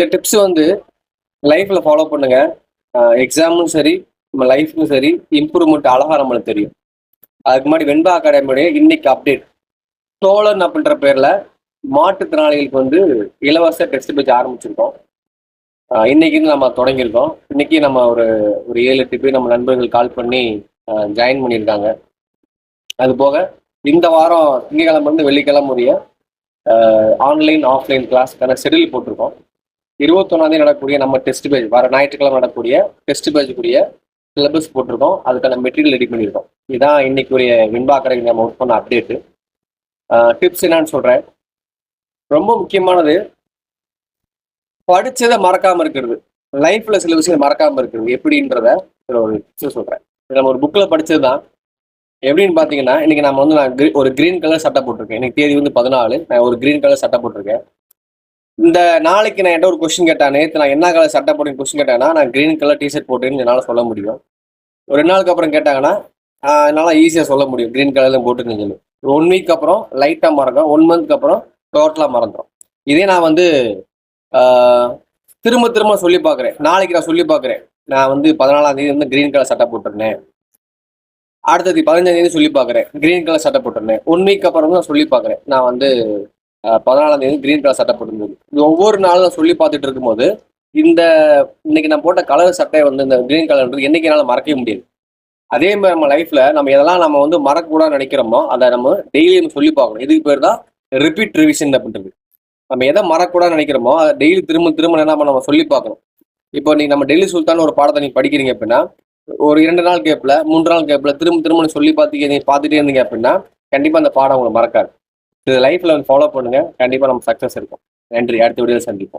இந்த டிப்ஸ் வந்து லைஃப்பில் ஃபாலோ பண்ணுங்க. எக்ஸாமும் சரி, நம்ம லைஃப்க்கும் சரி, இம்ப்ரூவ்மெண்ட் அழகாக நம்மளுக்கு தெரியும். அதுக்கு முன்னாடி வெண்பா அகாடமியுடைய இன்னைக்கு அப்டேட். தோழன் அப்படின்ற பேரில் மாற்றுத்திறனாளிகளுக்கு வந்து இலவச டெஸ்ட் பேஜ் ஆரம்பிச்சிருக்கோம். இன்னைக்கு நம்ம தொடங்கியிருக்கோம். இன்னைக்கு நம்ம ஒரு 7-8 பேர் நம்ம நண்பர்கள் கால் பண்ணி ஜாயின் பண்ணியிருக்காங்க. அது போக இந்த வாரம் திங்கக்கிழமை வெள்ளிக்கிழமை உரிய ஆன்லைன் ஆஃப்லைன் கிளாஸ்க்கான ஷெடியூல் போட்டிருக்கோம். 21ஆம் நடக்கக்கூடிய நம்ம டெஸ்ட் பேஜ், வர ஞாயிற்றுக்கிழமை நடக்கக்கூடிய டெஸ்ட் பேஜுக்குரிய சிலபஸ் போட்டிருக்கோம். அதுக்கான மெட்டீரியல் ரெடி பண்ணியிருக்கோம். இதுதான் இன்னைக்குரிய வெண்பா அகாடமி நம்ம ஒர்க் பண்ண அப்டேட்டு. டிப்ஸ் என்னன்னு சொல்கிறேன். ரொம்ப முக்கியமானது, படித்ததை மறக்காமல் இருக்கிறது. லைஃப்பில் சில விஷயங்கள் மறக்காமல் இருக்கிறது எப்படின்றத ஒரு டிப்ஸ் சொல்கிறேன். நம்ம ஒரு புக்கில் படித்தது தான். எப்படின்னு பார்த்தீங்கன்னா, இன்னைக்கு நம்ம வந்து நான் ஒரு கிரீன் கலர் சட்டை போட்டிருக்கேன். இன்னைக்கு தேதி வந்து 14. நான் ஒரு கிரீன் கலர் சட்டை போட்டிருக்கேன். இந்த நாளைக்கு நான் என்கிட்ட ஒரு கொஸ்டின் கேட்டேன், நேற்று நான் என்ன கலர் சட்டை போட்டேன்னு கொஸ்டின் கேட்டேன்னா, நான் கிரீன் கலர் டிஷர்ட் போட்டேன்னு என்னால் சொல்ல முடியும். ஒரு 2 நாளுக்கு அப்புறம் கேட்டாங்கன்னா என்னால் ஈஸியாக சொல்ல முடியும் கிரீன் கலரில் போட்டுன்னு சொல்லி. 1 வீக் அப்புறம் லைட்டாக மறக்கும், 1 மந்த்க்கு அப்புறம் டோட்டலாக மறந்துடும். இதே நான் வந்து திரும்ப திரும்ப சொல்லி பார்க்குறேன். நாளைக்கு நான் சொல்லி பார்க்குறேன், நான் வந்து 14ஆம் தேதி வந்து கிரீன் கலர் சட்டை போட்டிருந்தேன். அடுத்தது 15ஆம் தேதி சொல்லி பார்க்குறேன், கிரீன் கலர் சட்டை போட்டிருந்தேன். 1 வீக் அப்புறம் நான் சொல்லி பார்க்குறேன், நான் வந்து 14ஆம் தேதி கிரீன் கலர் சட்டை போட்டிருந்தது. இது ஒவ்வொரு நாளும் நான் சொல்லி பார்த்துட்டு இருக்கும்போது இன்னைக்கு நான் போட்ட கலர் சட்டை வந்து இந்த கிரீன் கலர்ன்றது என்னைக்கு என்னால் மறக்கவே முடியாது. அதே மாதிரி நம்ம லைஃப்ல நம்ம எதெல்லாம் நம்ம வந்து மறக்கக்கூடாது நினைக்கிறோமோ அதை நம்ம டெய்லியும் சொல்லி பார்க்கணும். இதுக்கு பேர் தான் ரிப்பீட் ரிவிஷன் அப்படின்றது. நம்ம எதை மறக்கக்கூடாது நினைக்கிறோமோ அதை டெய்லி திரும்ப திரும்ப நம்ம சொல்லி பார்க்கணும். இப்போ நீங்க நம்ம டெய்லி சுல்தான் ஒரு பாடத்தை நீங்க படிக்கிறீங்க அப்படின்னா, ஒரு 2 நாள் கேப்ல 3 நாள் கேப்ல திரும்ப திரும்ப சொல்லி பார்த்துட்டே இருந்தீங்க அப்படின்னா கண்டிப்பா அந்த பாடம் உங்களுக்கு மறக்காது. இது லைஃப்ல ஃபாலோ பண்ணுங்க, கண்டிப்பா நம்ம சக்சஸ் இருக்கும். நன்றி. அடுத்த வீடியோவில் சந்திப்போம்.